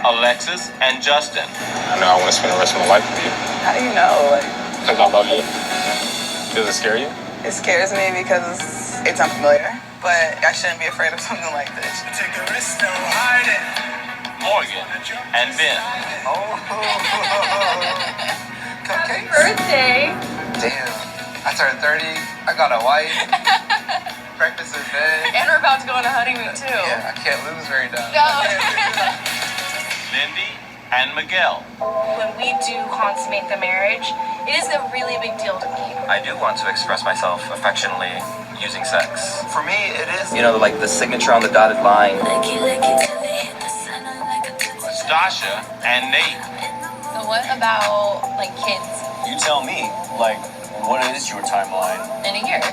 Alexis and Justin. I know I want to spend the rest of my life with you. How do you know? Because I love you. Does it scare you? It scares me because it's unfamiliar, but I shouldn't be afraid of something like this. Take a risk, don't hide it. Morgan and Ben. Oh. Happy birthday. Damn. I turned 30. I got a wife. Breakfast in bed. And we're about to go on a honeymoon, too. Yeah, I can't lose very dumb. No. Lindy and Miguel. When we do consummate the marriage, it is a really big deal to me. I do want to express myself affectionately using sex. For me, it is. You know, like the signature on the dotted line. Stasha and Nate. So what about, kids? You tell me, what is your timeline? In a year.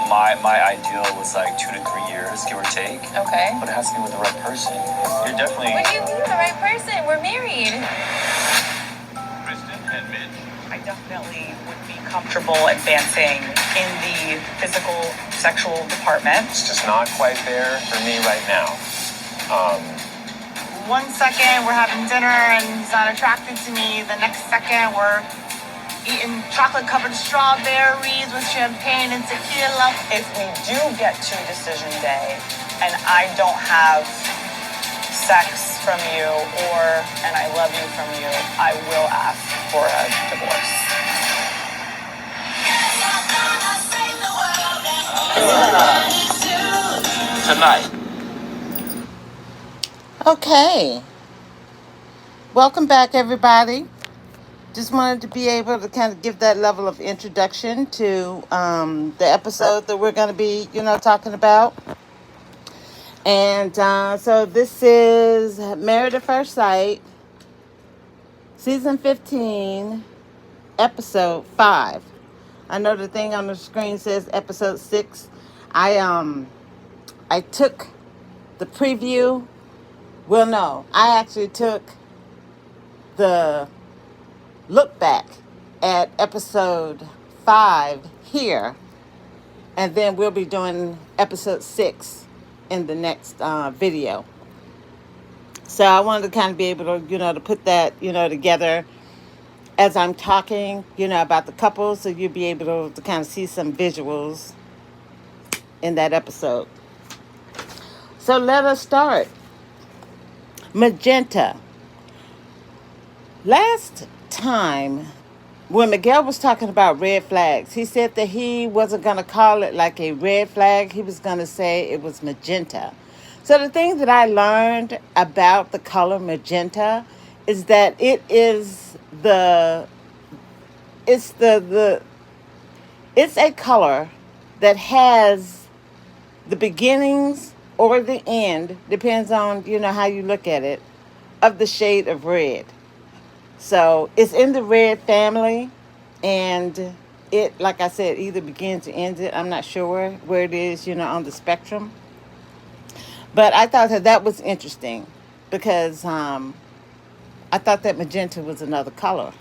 My ideal was 2 to 3 years, give or take. Okay. But it has to be with the right person. You're definitely... What do you mean the right person? We're married. Kristen and Mitch. I definitely would be comfortable advancing in the physical, sexual department. It's just not quite there for me right now. 1 second we're having dinner and he's not attracted to me. The next second we're eating chocolate-covered strawberries with champagne and tequila. If we do get to decision day and I don't have sex from you or and I love you from you, I will ask for a divorce. Tonight. Okay. Welcome back, everybody. Just wanted to be able to kind of give that level of introduction to the episode that we're going to be, talking about. And so this is Married at First Sight, Season 15, Episode 5. I know the thing on the screen says Episode 6. I took the preview. Well, no, I actually took the look back at Episode 5 here, and then we'll be doing Episode 6 in the next video. So I wanted to kind of be able to, to put that, together as I'm talking, about the couple, so you'll be able to kind of see some visuals in that episode. So let us start. Magenta. Last time, when Miguel was talking about red flags, he said that he wasn't going to call it like a red flag. He was going to say it was magenta. So the thing that I learned about the color magenta is that it's a color that has the beginnings or the end, depends on, how you look at it, of the shade of red. So it's in the red family, and it, like I said, either begins or ends it. I'm not sure where it is, on the spectrum. But I thought that was interesting because I thought that magenta was another color.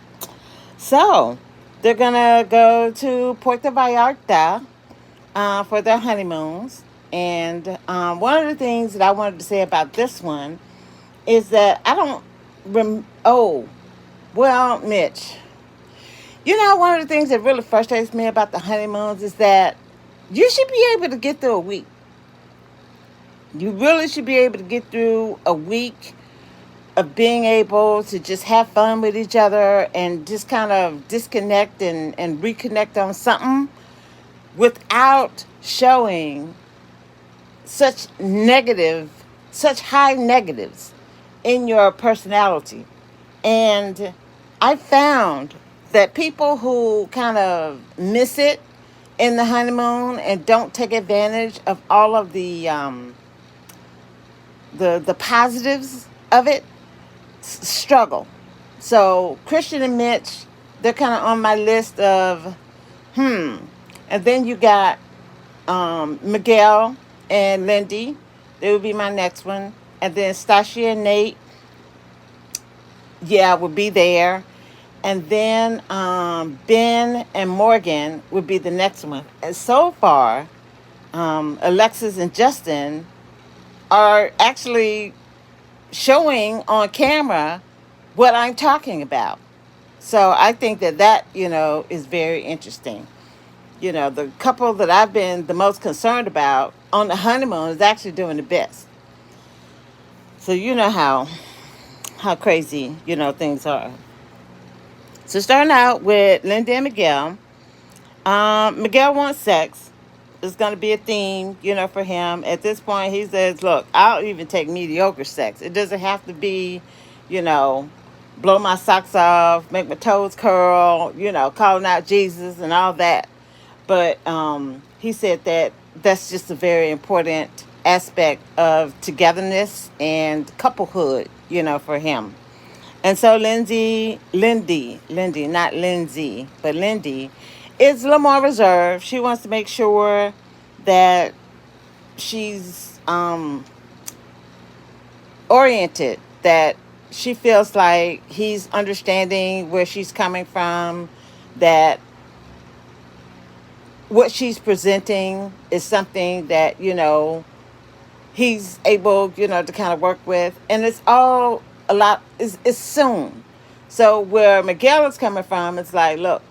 So they're going to go to Puerto Vallarta for their honeymoons. And one of the things that I wanted to say about this one is that I don't well, Mitch, one of the things that really frustrates me about the honeymoons is that you should be able to get through a week. You really should be able to get through a week of being able to just have fun with each other and just kind of disconnect and reconnect on something without showing such high negatives in your personality. And I found that people who kind of miss it in the honeymoon and don't take advantage of all of the positives of it struggle. So Christian and Mitch, they're kind of on my list of and then you got Miguel and Lindy. They would be my next one. And then Stasha and Nate, would be there. And then Ben and Morgan would be the next one. And so far, Alexis and Justin are actually showing on camera what I'm talking about. So I think that is very interesting. The couple that I've been the most concerned about on the honeymoon is actually doing the best. So you know how crazy, things are. So starting out with Linda and Miguel. Miguel wants sex. It's going to be a theme, for him. At this point, he says, look, I'll even take mediocre sex. It doesn't have to be, you know, blow my socks off, make my toes curl, calling out Jesus and all that. But he said that that's just a very important aspect of togetherness and couplehood, for him. And so Lindy, not Lindsay, but Lindy is a little more reserved. She wants to make sure that she's oriented, that she feels like he's understanding where she's coming from, that what she's presenting is something that, he's able, to kind of work with. And it's all a lot, it's soon. So where Miguel is coming from, it's like, look,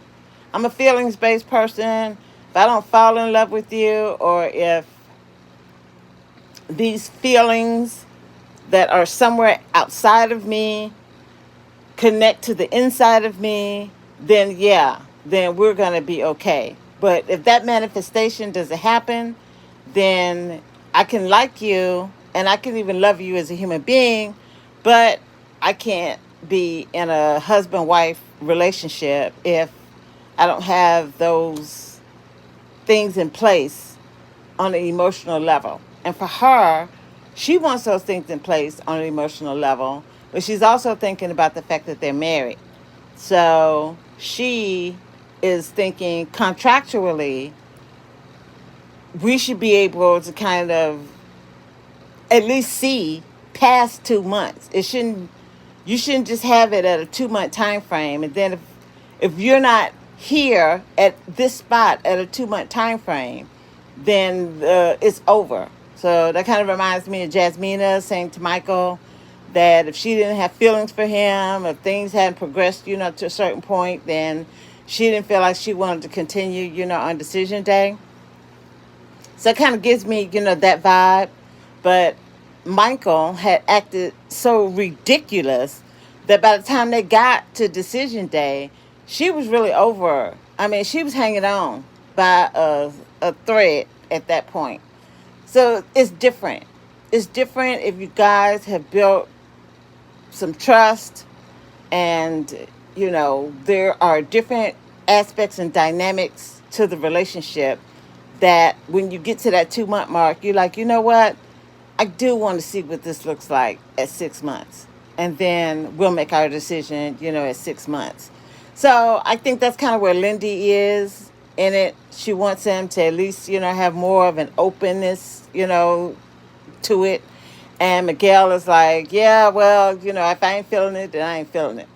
I'm a feelings-based person. If I don't fall in love with you, or if these feelings that are somewhere outside of me connect to the inside of me, then yeah, then we're going to be okay. But if that manifestation doesn't happen, then I can like you and I can even love you as a human being, but I can't be in a husband-wife relationship if I don't have those things in place on an emotional level. And for her, she wants those things in place on an emotional level, but she's also thinking about the fact that they're married. So she is thinking contractually, we should be able to kind of at least see past 2 months. You shouldn't just have it at a 2-month time frame. And then if you're not here at this spot at a 2-month time frame, then it's over. So that kind of reminds me of Jasmina saying to Michael that if she didn't have feelings for him, if things hadn't progressed, to a certain point, then she didn't feel like she wanted to continue, on decision day. So it kind of gives me, that vibe. But Michael had acted so ridiculous that by the time they got to decision day, she was really over her. I mean, she was hanging on by a thread at that point. So it's different. It's different if you guys have built some trust and, there are different aspects and dynamics to the relationship that when you get to that 2-month mark, you're like, you know what? I do want to see what this looks like at 6 months. And then we'll make our decision, at 6 months. So I think that's kind of where Lindy is in it. She wants him to at least, have more of an openness, to it. And Miguel is like, yeah, well, if I ain't feeling it, then I ain't feeling it.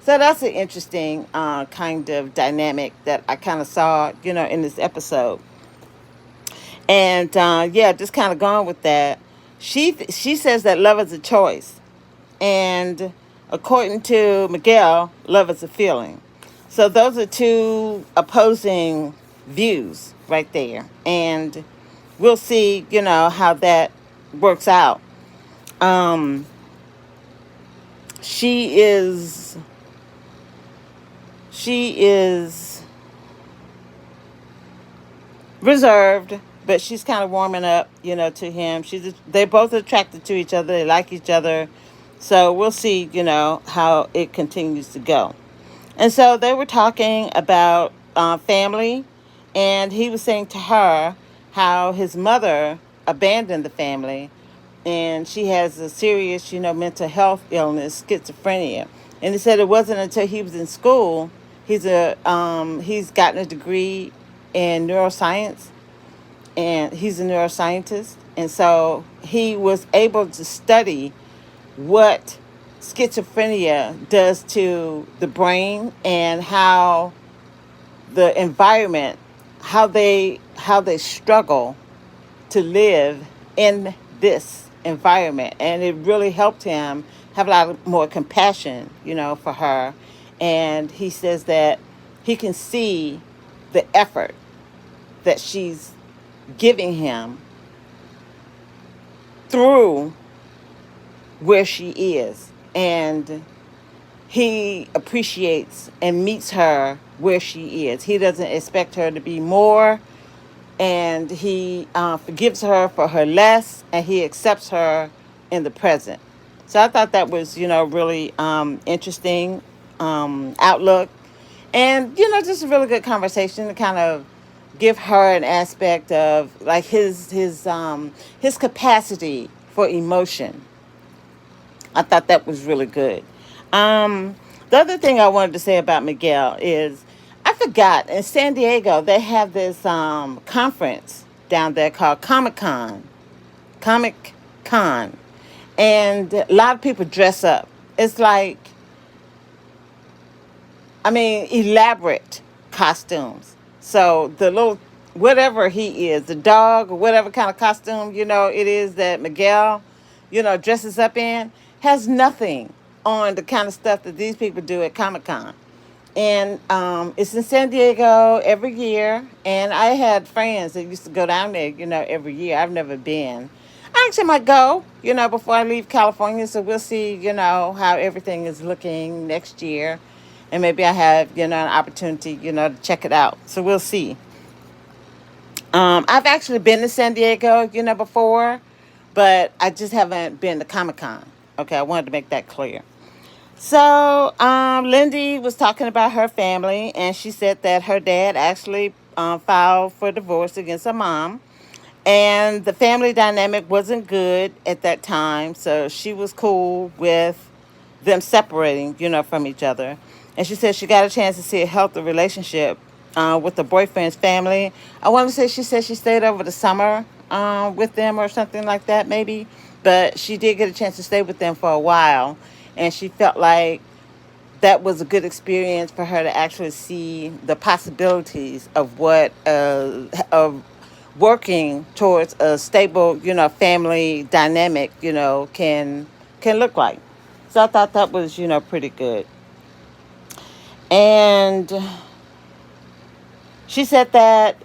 So that's an interesting kind of dynamic that I kind of saw, in this episode. And just kind of going with that. She says that love is a choice. And according to Miguel, love is a feeling. So those are two opposing views right there. And we'll see, how that works out. She is reserved, but she's kind of warming up, to him. They're both attracted to each other. They like each other. So we'll see, how it continues to go. And so they were talking about family, and he was saying to her how his mother abandoned the family, and she has a serious, mental health illness, schizophrenia. And he said it wasn't until he was in school, he's gotten a degree in neuroscience, and he's a neuroscientist. And so he was able to study what schizophrenia does to the brain and how the environment, how they struggle to live in this environment, and it really helped him have a lot more compassion, for her. And he says that he can see the effort that she's giving him through where she is. And he appreciates and meets her where she is. He doesn't expect her to be more, and he forgives her for her less, and he accepts her in the present. So I thought that was, really interesting outlook, and just a really good conversation to kind of give her an aspect of like his capacity for emotion. I thought that was really good. The other thing I wanted to say about Miguel is I forgot in San Diego they have this conference down there called Comic Con, and a lot of people dress up. It's like, I mean, elaborate costumes. So the little, whatever he is, the dog or whatever kind of costume, it is that Miguel, dresses up in, has nothing on the kind of stuff that these people do at Comic Con. And it's in San Diego every year. And I had friends that used to go down there, every year. I've never been. I actually might go, before I leave California. So we'll see, how everything is looking next year. And maybe I have, an opportunity, to check it out. So we'll see. I've actually been to San Diego, before, but I just haven't been to Comic-Con. Okay, I wanted to make that clear. So Lindy was talking about her family, and she said that her dad actually filed for divorce against her mom. And the family dynamic wasn't good at that time, so she was cool with them separating, from each other. And she said she got a chance to see a healthy relationship with the boyfriend's family. I want to say she said she stayed over the summer with them or something like that, maybe. But she did get a chance to stay with them for a while. And she felt like that was a good experience for her to actually see the possibilities of what of working towards a stable, family dynamic, can look like. So I thought that was, pretty good. And she said that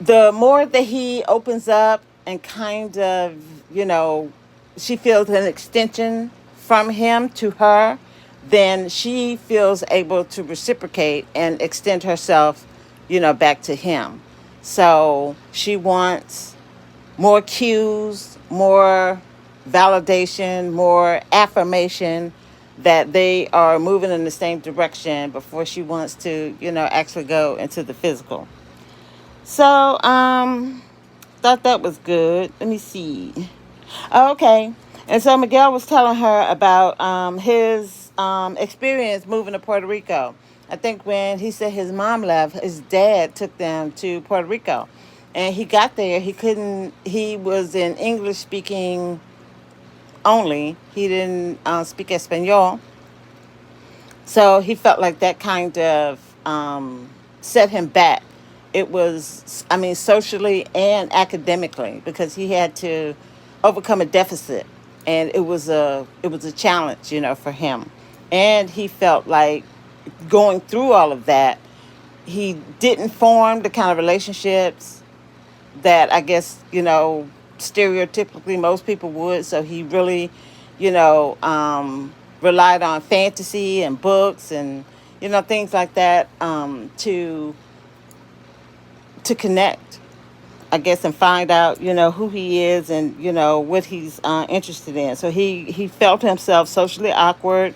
the more that he opens up and kind of, she feels an extension from him to her, then she feels able to reciprocate and extend herself, back to him. So she wants more cues, more validation, more affirmation that they are moving in the same direction before she wants to, actually go into the physical. So, thought that was good. Let me see. Okay. And so Miguel was telling her about his experience moving to Puerto Rico. I think when he said his mom left, his dad took them to Puerto Rico. And he got there, he was in English speaking only. He didn't speak Espanol. So he felt like that kind of set him back. It was, socially and academically, because he had to overcome a deficit. And it was a challenge, for him. And he felt like going through all of that, he didn't form the kind of relationships that I guess, stereotypically most people would. So he really, relied on fantasy and books and, things like that to connect, I guess, and find out, who he is and, what he's interested in. So he felt himself socially awkward.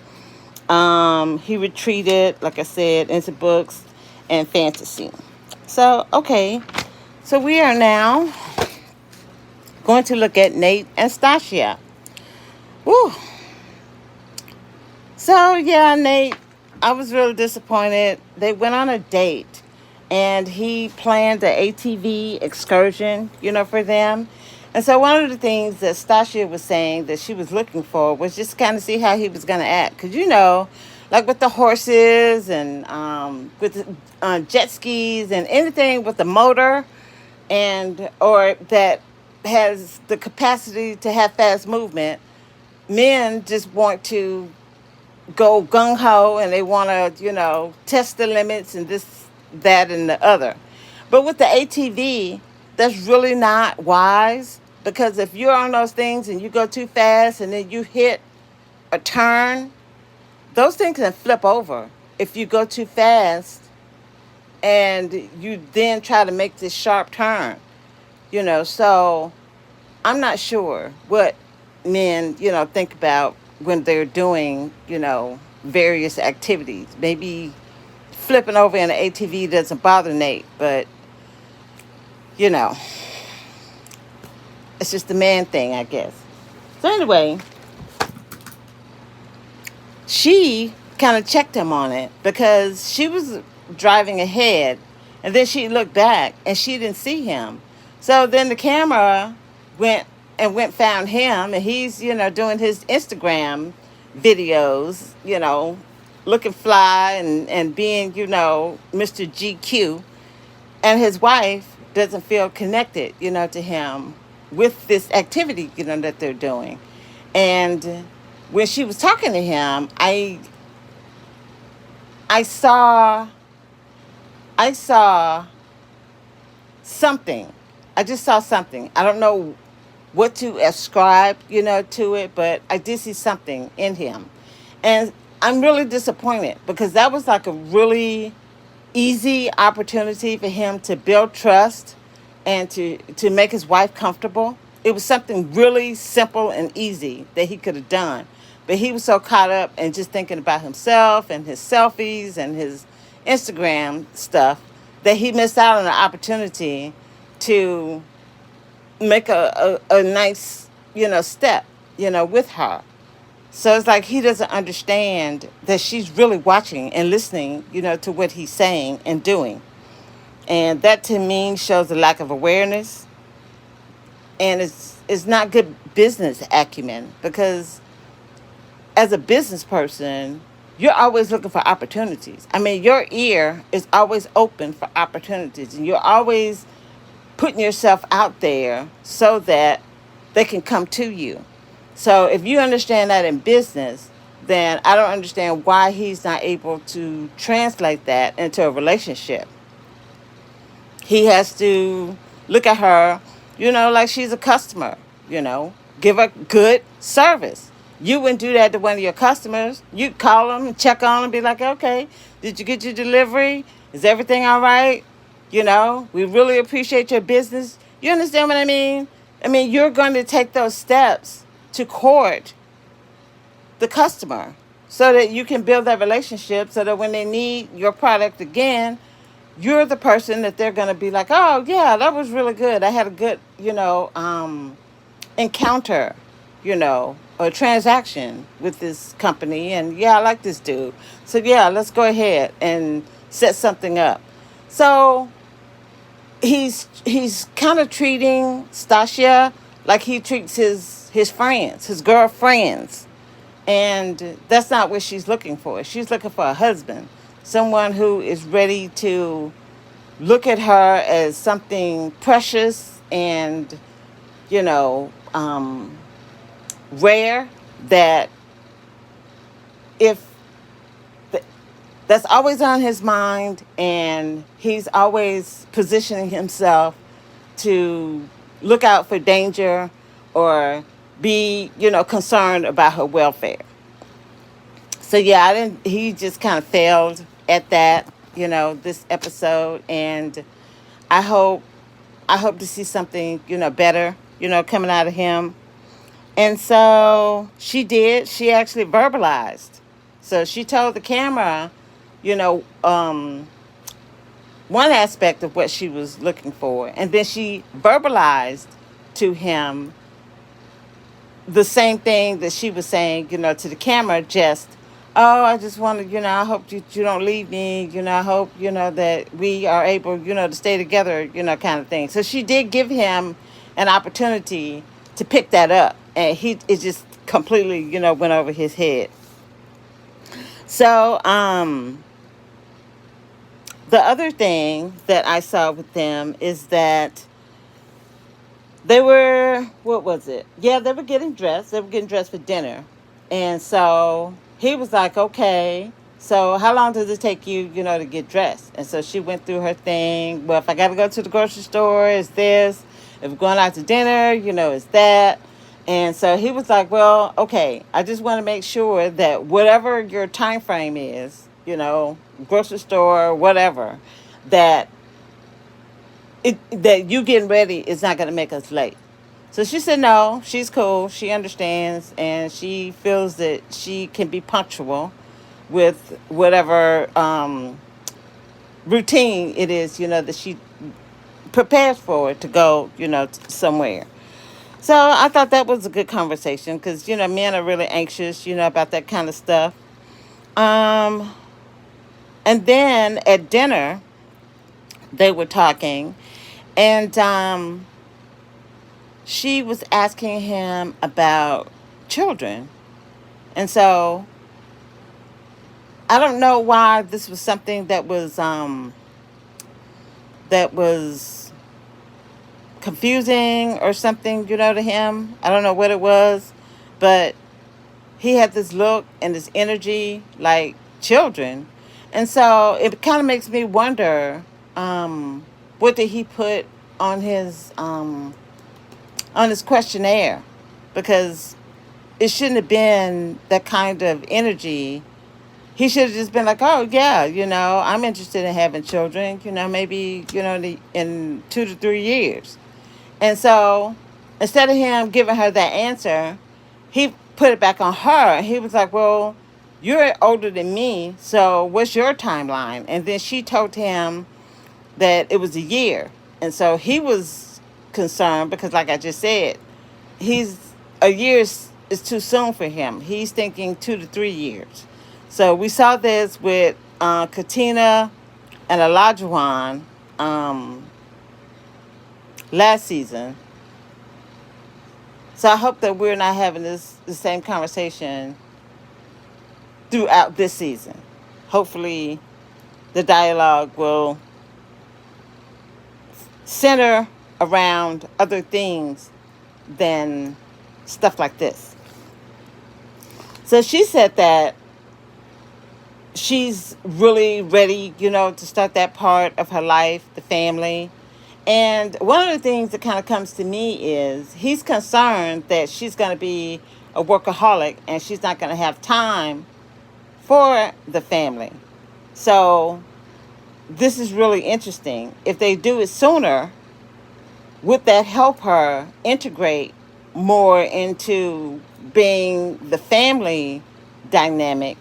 He retreated, like I said, into books and fantasy. So, okay. So we are now going to look at Nate and Stasia. Woo. So, yeah, Nate, I was really disappointed. They went on a date, and he planned an ATV excursion, for them. And so one of the things that Stasia was saying that she was looking for was just kind of see how he was going to act. Because, like with the horses and with the jet skis and anything with the motor or that has the capacity to have fast movement. Men just want to go gung ho and they want to, test the limits and this, that, and the other. But with the ATV, that's really not wise, because if you're on those things and you go too fast and then you hit a turn, those things can flip over if you go too fast and you then try to make this sharp turn. So I'm not sure what men, think about when they're doing, various activities. Maybe flipping over in an ATV doesn't bother Nate, but, it's just a man thing, I guess. So anyway, she kind of checked him on it because she was driving ahead and then she looked back and she didn't see him. So then the camera went found him, and he's, doing his Instagram videos, looking fly and being, Mr. GQ. And his wife doesn't feel connected, to him with this activity, that they're doing. And when she was talking to him, I saw something. I just saw something. I don't know what to ascribe, to it, but I did see something in him. And I'm really disappointed because that was like a really easy opportunity for him to build trust and to make his wife comfortable. It was something really simple and easy that he could have done. But he was so caught up in just thinking about himself and his selfies and his Instagram stuff that he missed out on the opportunity to make a nice, step, with her. So it's like he doesn't understand that she's really watching and listening, to what he's saying and doing. And that to me shows a lack of awareness. And it's not good business acumen, because as a business person, you're always looking for opportunities. I mean, your ear is always open for opportunities, and you're always putting yourself out there so that they can come to you. So if you understand that in business, then I don't understand why he's not able to translate that into a relationship. He has to look at her, like she's a customer, give her good service. You wouldn't do that to one of your customers. You'd call them and check on them and be like, okay, did you get your delivery? Is everything all right? We really appreciate your business. You understand what I mean? I mean, you're going to take those steps to court the customer so that you can build that relationship, so that when they need your product again, you're the person that they're going to be like, oh, yeah, that was really good. I had a good, encounter, or transaction with this company. And, yeah, I like this dude. So, yeah, let's go ahead and set something up. So he's kind of treating Stasia like he treats his friends, his girlfriends. And that's not what she's looking for. She's looking for a husband, someone who is ready to look at her as something precious and, rare, that that's always on his mind, and he's always positioning himself to look out for danger or be, concerned about her welfare. So yeah, he just kind of failed at that, this episode, and I hope to see something, better, coming out of him. And so she did. She actually verbalized. So she told the camera, one aspect of what she was looking for. And then she verbalized to him the same thing that she was saying, to the camera, just, oh, I just want to, I hope you don't leave me, I hope, that we are able, to stay together, kind of thing. So she did give him an opportunity to pick that up. And it just completely, went over his head. So, the other thing that I saw with them is that they were what was it? Yeah, they were getting dressed. They were getting dressed for dinner. And so he was like, okay, so how long does it take you, to get dressed? And so she went through her thing. Well, if I got to go to the grocery store, it's this. If we're going out to dinner, it's that. And so he was like, well, okay, I just want to make sure that whatever your time frame is, grocery store, whatever, that that you getting ready is not going to make us late. So she said no, she's cool, she understands, and she feels that she can be punctual with whatever routine it is, that she prepares for to go, somewhere. So I thought that was a good conversation because, men are really anxious, about that kind of stuff. Um, and then at dinner, they were talking, and she was asking him about children. And so I don't know why this was something that was confusing or something, to him. I don't know what it was, but he had this look and this energy like children. And so it kind of makes me wonder, what did he put on his questionnaire? Because it shouldn't have been that kind of energy. He should have just been like, oh, yeah, I'm interested in having children, maybe, in 2 to 3 years. And so instead of him giving her that answer, he put it back on her. He was like, well, you're older than me, so what's your timeline? And then she told him that it was a year. And so he was concerned because, like I just said, a year is too soon for him. He's thinking 2 to 3 years. So we saw this with Katina and Olajuwon last season. So I hope that we're not having the same conversation throughout this season. Hopefully the dialogue will center around other things than stuff like this. So she said that she's really ready, to start that part of her life, the family. And one of the things that kind of comes to me is he's concerned that she's going to be a workaholic and she's not going to have time for the family. So this is really interesting. If they do it sooner, would that help her integrate more into being the family dynamic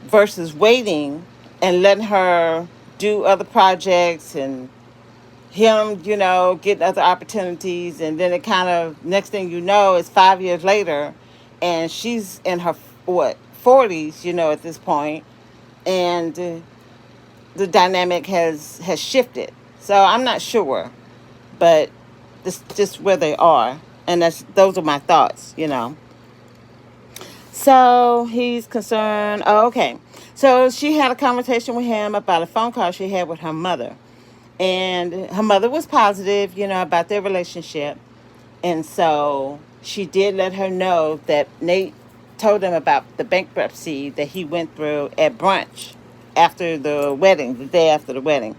versus waiting and letting her do other projects and him, getting other opportunities, and then it kind of, next thing you know, it's 5 years later, and she's in her, 40s, at this point, and the dynamic has shifted. So I'm not sure, but this just where they are, and those are my thoughts, So he's concerned. Oh, okay. So she had a conversation with him about a phone call she had with her mother. And her mother was positive, about their relationship. And so she did let her know that Nate told him about the bankruptcy that he went through at brunch after the wedding, the day after the wedding.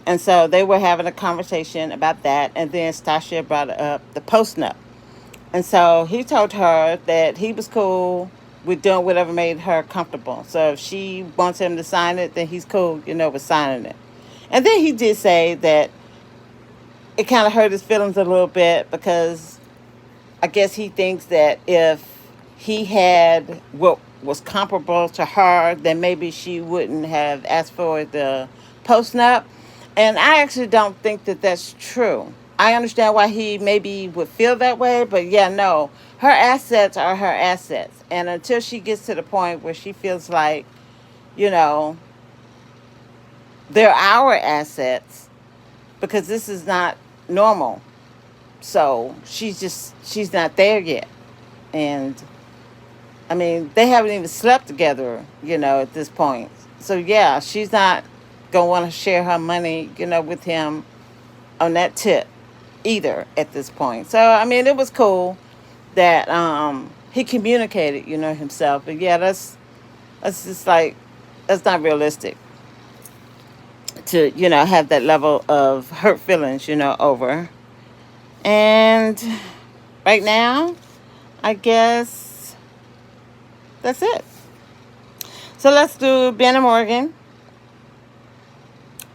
And so they were having a conversation about that. And then Stacia brought up the post-nup. And so he told her that he was cool with doing whatever made her comfortable. So if she wants him to sign it, then he's cool, with signing it. And then he did say that it kind of hurt his feelings a little bit because I guess he thinks that if he had what was comparable to her, then maybe she wouldn't have asked for the post-nup. And I actually don't think that that's true. I understand why he maybe would feel that way, but yeah, no. Her assets are her assets. And until she gets to the point where she feels like, they're our assets, because this is not normal. So she's not there yet. And I mean, they haven't even slept together, at this point. So yeah, she's not going to want to share her money, with him on that tip. either at this point. So I mean, it was cool that he communicated, himself. But yeah, that's just like that's not realistic to have that level of hurt feelings, over. And right now, I guess that's it. So let's do Ben and Morgan.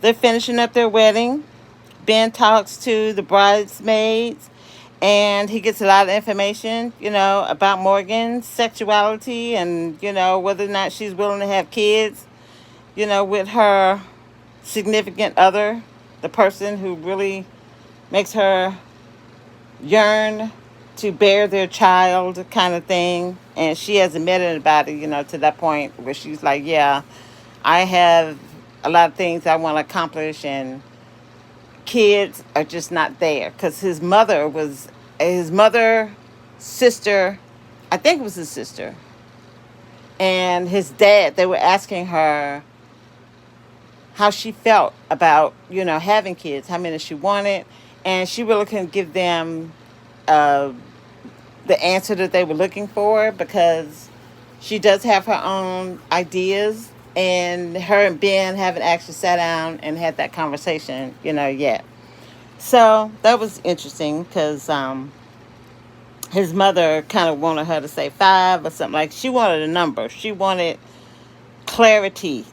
They're finishing up their wedding. Ben talks to the bridesmaids, and he gets a lot of information, about Morgan's sexuality and, whether or not she's willing to have kids, with her significant other, the person who really makes her yearn to bear their child, kind of thing. And she has admitted about it, to that point where she's like, yeah, I have a lot of things I want to accomplish, and kids are just not there. Because his mother, sister, I think it was his sister, and his dad, they were asking her how she felt about, having kids, how many she wanted, and she really couldn't give them the answer that they were looking for, because she does have her own ideas, and her and Ben haven't actually sat down and had that conversation, yet. So that was interesting, because his mother kind of wanted her to say 5 or something. Like, she wanted a number. She wanted clarity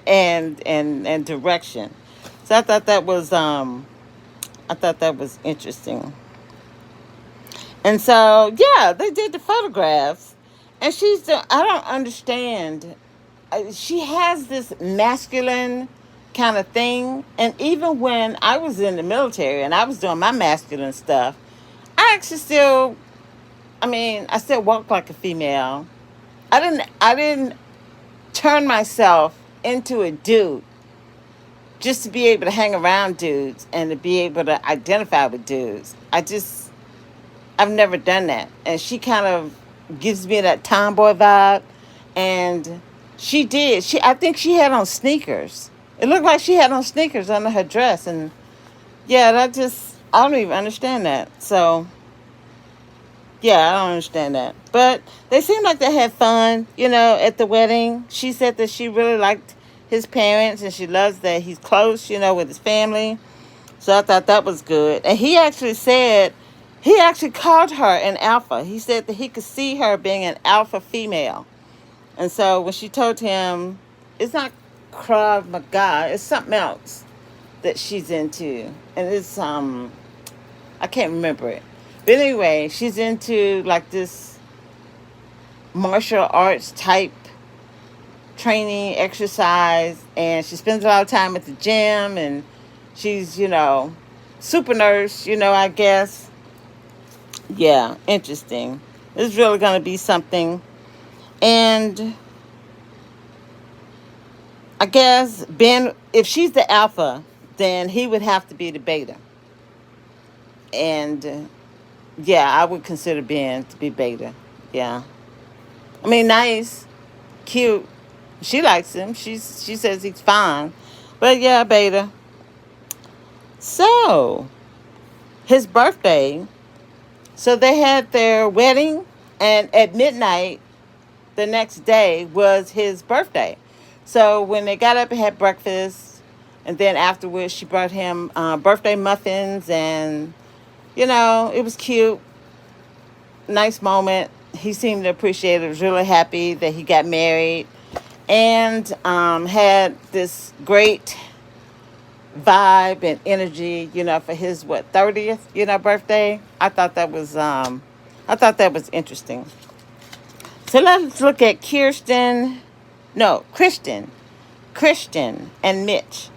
and direction. So I thought that was interesting. And so, yeah, they did the photographs, and I don't understand. She has this masculine kind of thing, and even when I was in the military and I was doing my masculine stuff, I actually I still walk like a female. I didn't turn myself into a dude just to be able to hang around dudes and to be able to identify with dudes. I've never done that. And she kind of gives me that tomboy vibe. And she did. I think she had on sneakers. It looked like she had on sneakers under her dress. And yeah, I don't even understand that. So, yeah, I don't understand that. But they seemed like they had fun, at the wedding. She said that she really liked his parents, and she loves that he's close, with his family. So I thought that was good. And he actually called her an alpha. He said that he could see her being an alpha female. And so when she told him, it's not Krav Maga, it's something else that she's into. And it's, I can't remember it. But anyway, she's into like this martial arts type training, exercise, and she spends a lot of time at the gym, and she's, super nurse, I guess. Yeah, interesting. It's really going to be something. And I guess Ben, if she's the alpha, then he would have to be the beta. And yeah, I would consider Ben to be beta. Yeah. I mean, nice, cute. She likes him. She says he's fine. But yeah, beta. So, his birthday. So they had their wedding, and at midnight the next day was his birthday. So when they got up and had breakfast, and then afterwards she brought him birthday muffins, and it was cute. Nice moment. He seemed to appreciate it. Was really happy that he got married, and had this great vibe and energy, for his 30th, birthday. I thought that was interesting. So let's look at Christian and Mitch.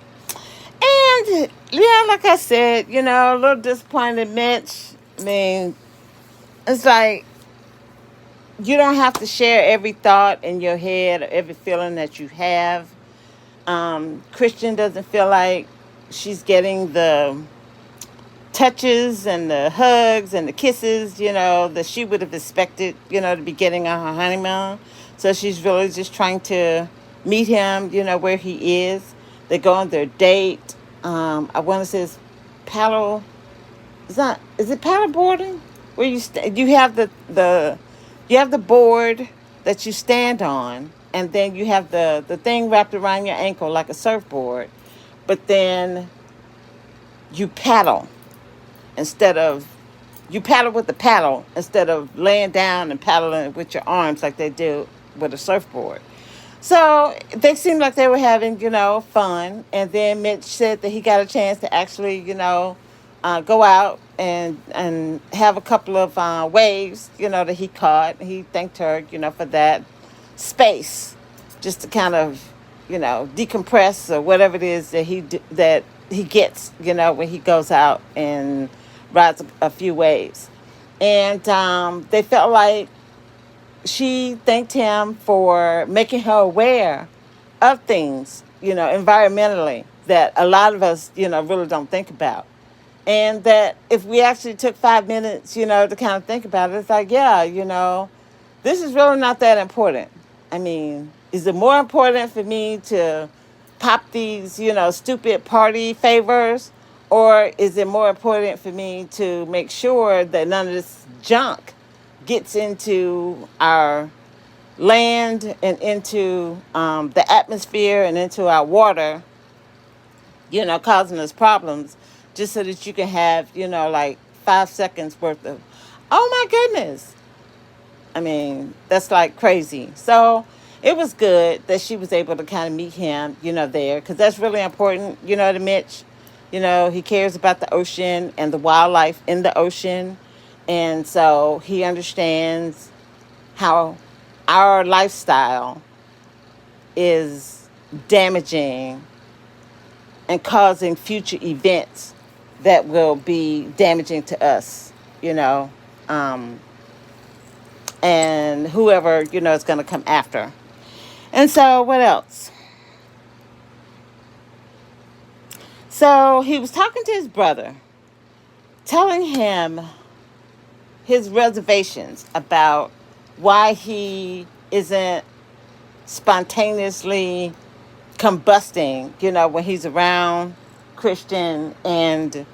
And yeah, like I said, a little disappointed in Mitch. I mean, it's like you don't have to share every thought in your head or every feeling that you have. Christian doesn't feel like she's getting the touches and the hugs and the kisses, that she would have expected, to be getting on her honeymoon. So she's really just trying to meet him, where he is. They go on their date. I want to say it's Palo It's not. Is it paddleboarding? Where you have you have the board that you stand on, and then you have the thing wrapped around your ankle like a surfboard, but then you paddle instead of you paddle with the paddle instead of laying down and paddling with your arms like they do with a surfboard. So they seemed like they were having, fun. And then Mitch said that he got a chance to actually, go out and have a couple of waves, that he caught. He thanked her, for that space, just to kind of, decompress or whatever it is that that he gets, when he goes out and rides a few waves. And they felt like she thanked him for making her aware of things, environmentally that a lot of us, really don't think about. And that if we actually took 5 minutes, to kind of think about it, it's like, yeah, this is really not that important. I mean, is it more important for me to pop these, stupid party favors? Or is it more important for me to make sure that none of this junk gets into our land and into the atmosphere and into our water, causing us problems, just so that you can have, like 5 seconds worth of, oh my goodness. I mean, that's like crazy. So it was good that she was able to kind of meet him, there, because that's really important, to Mitch. He cares about the ocean and the wildlife in the ocean. And so he understands how our lifestyle is damaging and causing future events that will be damaging to us, and whoever, is going to come after. And so what else? So he was talking to his brother, telling him his reservations about why he isn't spontaneously combusting, when he's around Christian, and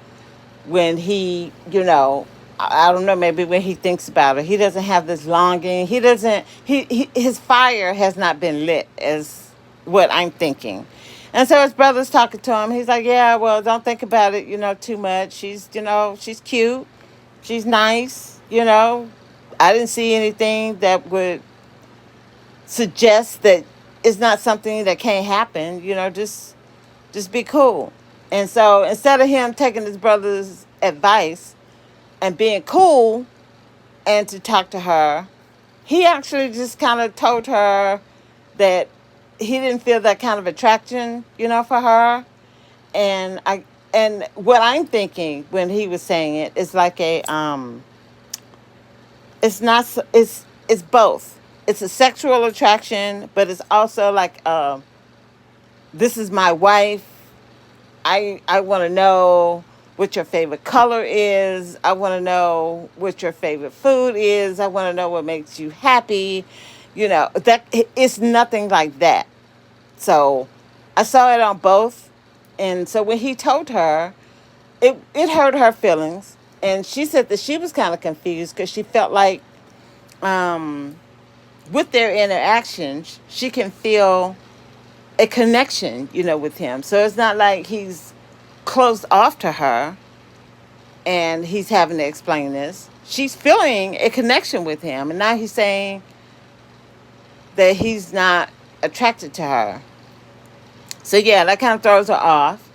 when he, I don't know, maybe when he thinks about it, he doesn't have this longing. He doesn't, his fire has not been lit, as what I'm thinking. And so his brother's talking to him. He's like, yeah, well, don't think about it, too much. She's, she's cute. She's nice, I didn't see anything that would suggest that it's not something that can't happen, just be cool. And so instead of him taking his brother's advice and being cool and to talk to her, he actually just kind of told her that he didn't feel that kind of attraction, for her. And what I'm thinking when he was saying it is like it's not, it's both. It's a sexual attraction, but it's also like, this is my wife. I want to know what your favorite color is. I want to know what your favorite food is. I want to know what makes you happy. That it's nothing like that. So I saw it on both. And so when he told her, it hurt her feelings. And she said that she was kind of confused because she felt like with their interactions, she can feel a connection, with him. So it's not like he's closed off to her and he's having to explain this. She's feeling a connection with him. And now he's saying that he's not attracted to her. So yeah, that kind of throws her off.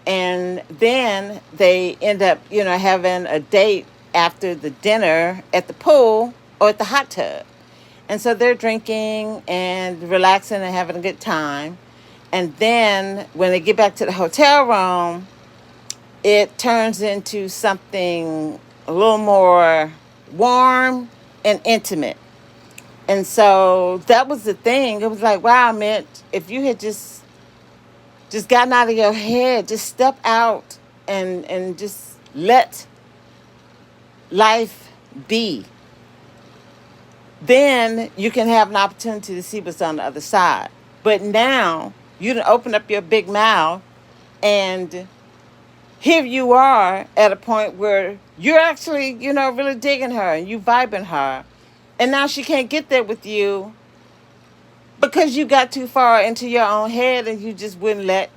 And then they end up, having a date after the dinner at the pool or at the hot tub. And so they're drinking and relaxing and having a good time. And then when they get back to the hotel room, it turns into something a little more warm and intimate. And so that was the thing. It was like, wow, Mitch, if you had just gotten out of your head, just step out and just let life be, then you can have an opportunity to see what's on the other side. But now you done open up your big mouth and here you are at a point where you're actually, really digging her and you vibing her. And now she can't get there with you because you got too far into your own head and you just wouldn't let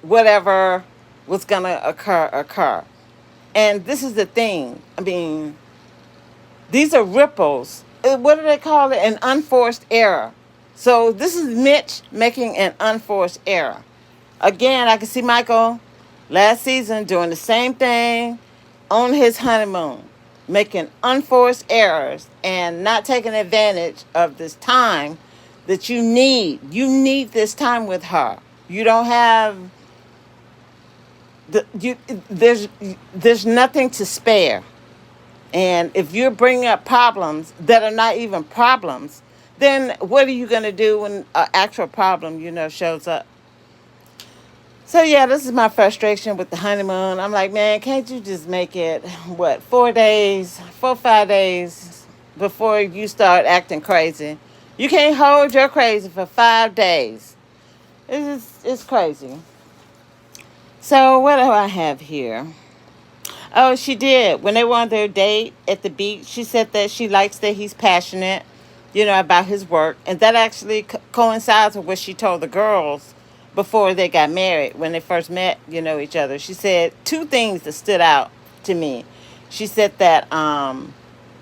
whatever was going to occur. And this is the thing. I mean, these are ripples. What do they call it? An unforced error. So this is Mitch making an unforced error. Again, I can see Michael last season doing the same thing on his honeymoon, making unforced errors and not taking advantage of this time that you need. You need this time with her. You don't have there's nothing to spare. And if you're bringing up problems that are not even problems, then what are you going to do when an actual problem, shows up? So, yeah, this is my frustration with the honeymoon. I'm like, man, can't you just make it, 4 days, 4 or 5 days before you start acting crazy? You can't hold your crazy for 5 days. It's crazy. So, what do I have here? Oh, she did. When they were on their date at the beach, she said that she likes that he's passionate, about his work. And that actually coincides with what she told the girls before they got married, when they first met, each other. She said 2 things that stood out to me. She said that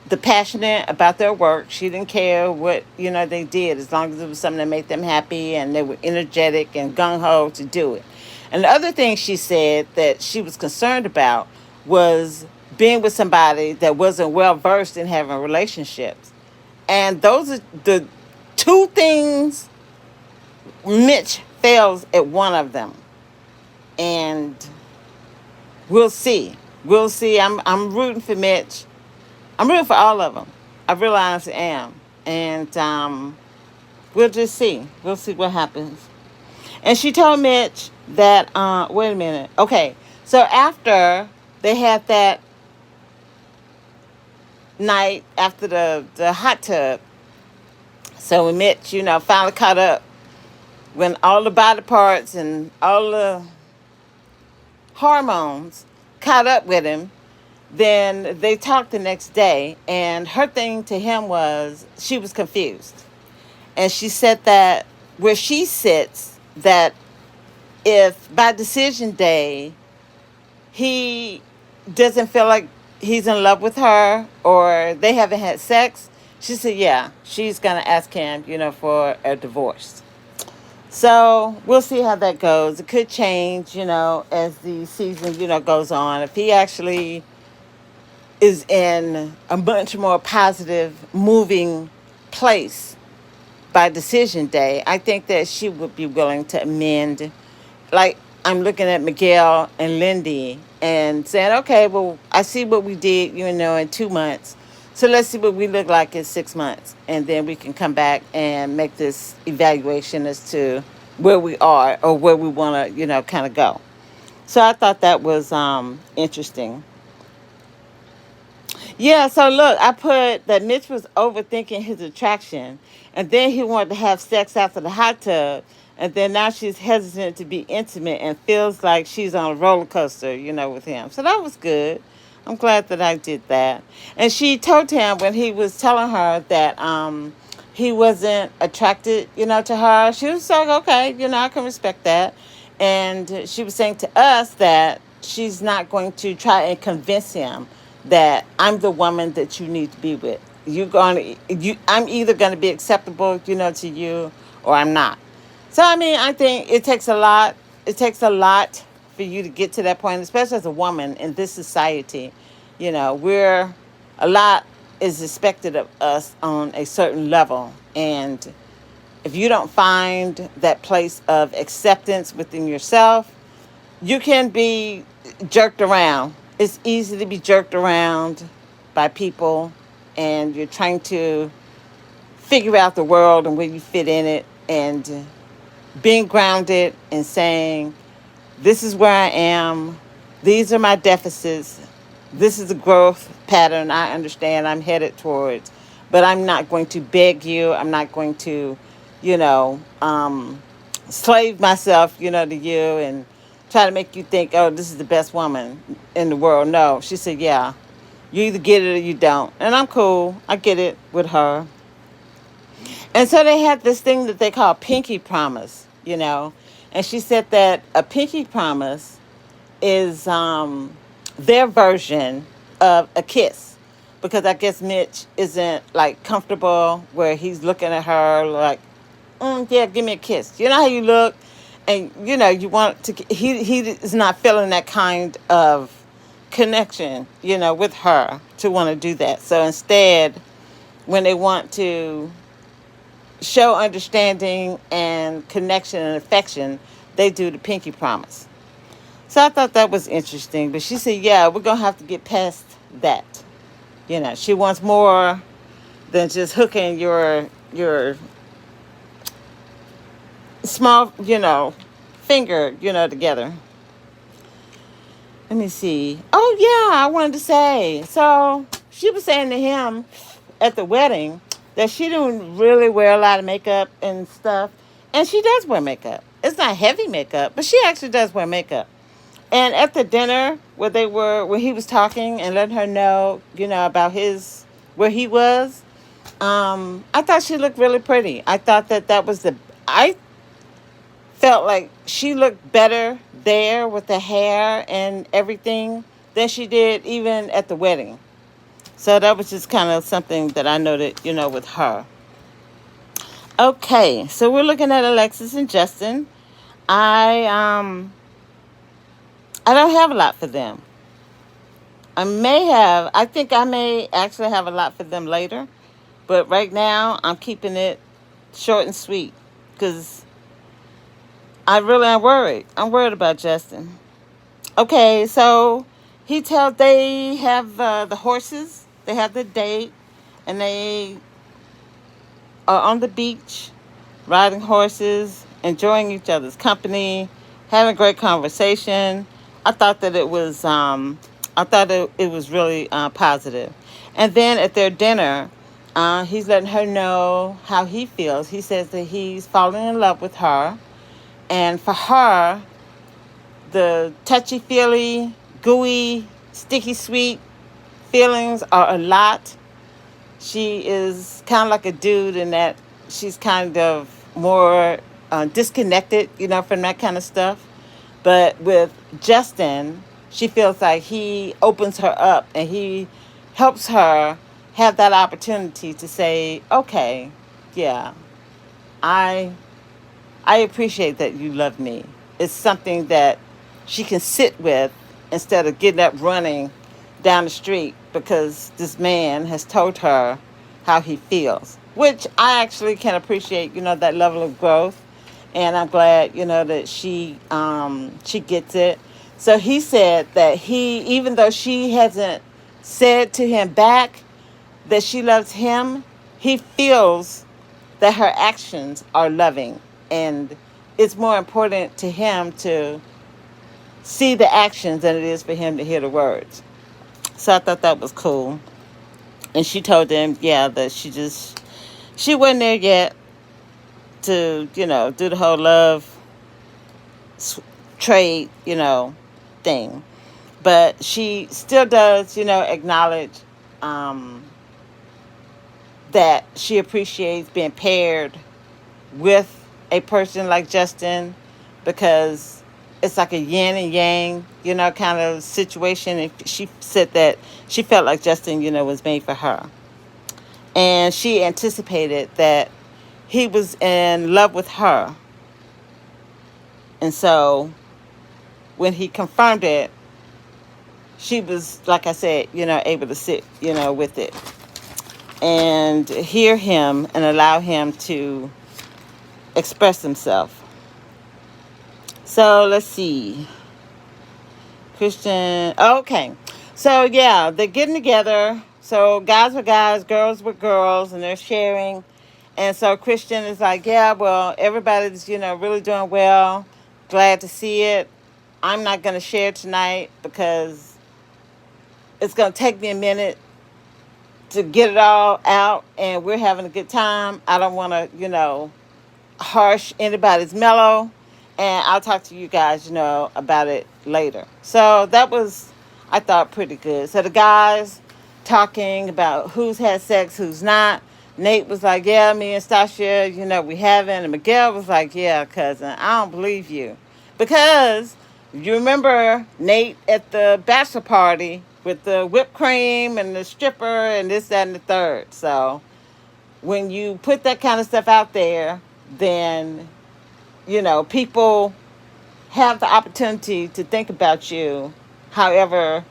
the passionate about their work, she didn't care what, they did, as long as it was something that made them happy and they were energetic and gung-ho to do it. And the other thing she said that she was concerned about was being with somebody that wasn't well versed in having relationships. And those are the 2 things. Mitch fails at one of them. And we'll see. We'll see. I'm rooting for Mitch. I'm rooting for all of them. I really honestly am. And we'll just see. We'll see what happens. And she told Mitch that, wait a minute. Okay. So after they had that night after the hot tub, so when Mitch, finally caught up, when all the body parts and all the hormones caught up with him, then they talked the next day. And her thing to him was she was confused. And she said that where she sits, that if by decision day he doesn't feel like he's in love with her or they haven't had sex, she said, yeah, she's going to ask him, for a divorce. So we'll see how that goes. It could change, as the season, goes on. If he actually is in a much more positive, moving place by decision day, I think that she would be willing to amend. Like, I'm looking at Miguel and Lindy and saying, okay, well, I see what we did, in 2 months. So let's see what we look like in 6 months. And then we can come back and make this evaluation as to where we are or where we want to, kind of go. So I thought that was interesting. Yeah, so look, I put that Mitch was overthinking his attraction. And then he wanted to have sex after the hot tub. And then now she's hesitant to be intimate and feels like she's on a roller coaster, with him. So that was good. I'm glad that I did that. And she told him when he was telling her that he wasn't attracted, to her. She was like, okay, I can respect that. And she was saying to us that she's not going to try and convince him that I'm the woman that you need to be with. I'm either going to be acceptable, to you, or I'm not. So, I mean, I think it takes a lot. It takes a lot for you to get to that point, especially as a woman in this society. A lot is expected of us on a certain level. And if you don't find that place of acceptance within yourself, you can be jerked around. It's easy to be jerked around by people, and you're trying to figure out the world and where you fit in it, and being grounded and saying, this is where I am, these are my deficits, this is the growth pattern I understand I'm headed towards, but I'm not going to beg you, I'm not going to, slave myself, to you and try to make you think, oh, this is the best woman in the world. No, she said, yeah, you either get it or you don't. And I'm cool. I get it with her. And so they had this thing that they call pinky promise, you know. And she said that a pinky promise is their version of a kiss. Because I guess Mitch isn't like comfortable where he's looking at her like, yeah, give me a kiss. You know how you look and you know you want to he is not feeling that kind of connection, you know, with her to want to do that. So instead, when they want to show understanding and connection and affection, they do the pinky promise. So I thought that was interesting. But she said, yeah, we're going to have to get past that. You know, she wants more than just hooking your small, you know, finger, you know, together. Let me see. Oh, yeah, I wanted to say. So she was saying to him at the wedding that she didn't really wear a lot of makeup and stuff. And she does wear makeup. It's not heavy makeup, but she actually does wear makeup. And at the dinner when he was talking and letting her know, you know, about where he was, I thought she looked really pretty. I thought I felt like she looked better there with the hair and everything than she did even at the wedding. So that was just kind of something that I noted, you know, with her. Okay, so we're looking at Alexis and Justin. I don't have a lot for them. I think I may actually have a lot for them later. But right now, I'm keeping it short and sweet. Because I really am worried. I'm worried about Justin. Okay, so they have the horses. They have the date. And they are on the beach, riding horses, enjoying each other's company, having a great conversation. I thought that it was it was really positive. And then at their dinner, he's letting her know how he feels. He says that he's falling in love with her, and for her, the touchy-feely, gooey, sticky sweet feelings are a lot. She is kind of like a dude in that she's kind of more disconnected, you know, from that kind of stuff. But with Justin, she feels like he opens her up and he helps her have that opportunity to say, okay, yeah, I appreciate that you love me. It's something that she can sit with instead of getting up running down the street because this man has told her how he feels, which I actually can appreciate, you know, that level of growth. And I'm glad, you know, that she gets it. So he said that even though she hasn't said to him back that she loves him, he feels that her actions are loving. And it's more important to him to see the actions than it is for him to hear the words. So I thought that was cool. And she told him, yeah, that she wasn't there yet to, you know, do the whole love trade, you know, thing. But she still does, you know, acknowledge that she appreciates being paired with a person like Justin because it's like a yin and yang, you know, kind of situation. And she said that she felt like Justin, you know, was made for her. And she anticipated that he was in love with her. And so when he confirmed it, she was, like I said, you know, able to sit, you know, with it and hear him and allow him to express himself. So let's see. Christian. Okay. So yeah, they're getting together. So guys with guys, girls with girls, and they're sharing. And so Christian is like, yeah, well, everybody's, you know, really doing well. Glad to see it. I'm not going to share tonight because it's going to take me a minute to get it all out. And we're having a good time. I don't want to, you know, harsh anybody's mellow. And I'll talk to you guys, about it later. So that was, I thought, pretty good. So the guys talking about who's had sex, who's not. Nate was like, yeah, me and Stacia, we haven't. And Miguel was like, yeah, cousin, I don't believe you. Because you remember Nate at the bachelor party with the whipped cream and the stripper and this, that, and the third. So when you put that kind of stuff out there, then, people have the opportunity to think about you however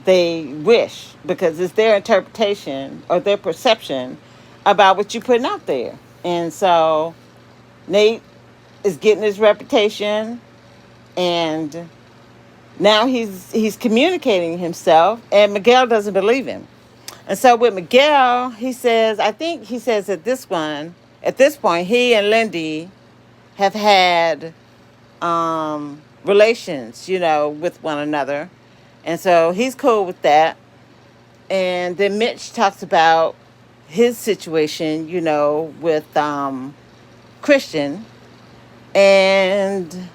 they wish, because it's their interpretation or their perception about what you're putting out there. And so Nate is getting his reputation, and now he's communicating himself, and Miguel doesn't believe him. And so with Miguel, he says, I think he says at this point, he and Lindy have had relations, with one another. And so he's cool with that. And then Mitch talks about his situation, with Christian. And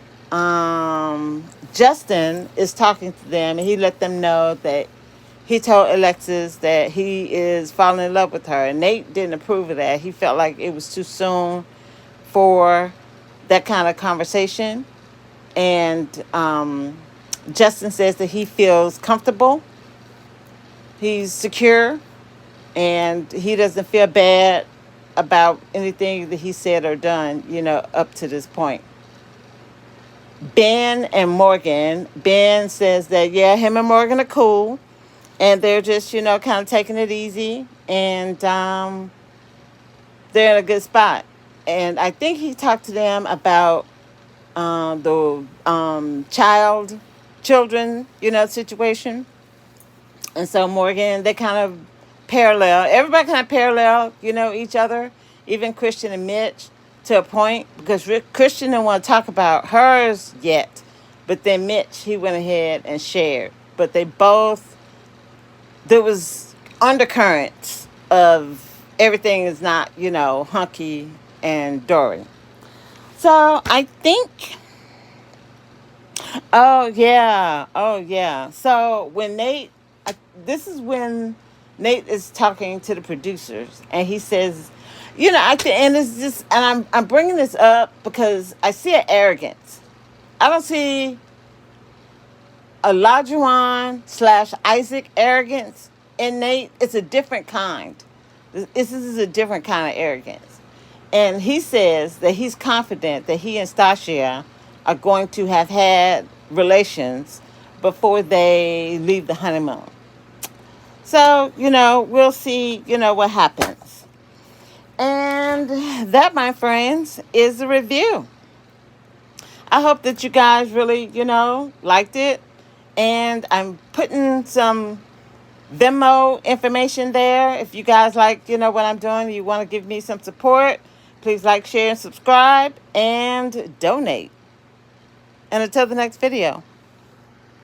Justin is talking to them, and he let them know that he told Alexis that he is falling in love with her. And Nate didn't approve of that. He felt like it was too soon for that kind of conversation. And Justin says that he feels comfortable, he's secure, and he doesn't feel bad about anything that he said or done, up to this point. Ben and Morgan. Ben says that, yeah, him and Morgan are cool, and they're just, kind of taking it easy, and they're in a good spot. And I think he talked to them about the children, situation. And so Morgan, they kind of parallel. Everybody kind of parallel, each other, even Christian and Mitch to a point, because Christian didn't want to talk about hers yet. But then Mitch, he went ahead and shared. But they both, there was undercurrents of everything is not, hunky and dory. So I think, oh yeah. So when this is when Nate is talking to the producers, and he says, at the end it's just, and I'm bringing this up because I see an arrogance. I don't see a Lajuan / Isaac arrogance in Nate. It's a different kind. This is a different kind of arrogance. And he says that he's confident that he and Stacia are going to have had relations before they leave the honeymoon. So, we'll see, what happens. And that, my friends, is the review. I hope that you guys really, liked it. And I'm putting some Venmo information there. If you guys like, what I'm doing, you want to give me some support, please like, share, and subscribe, and donate. And until the next video.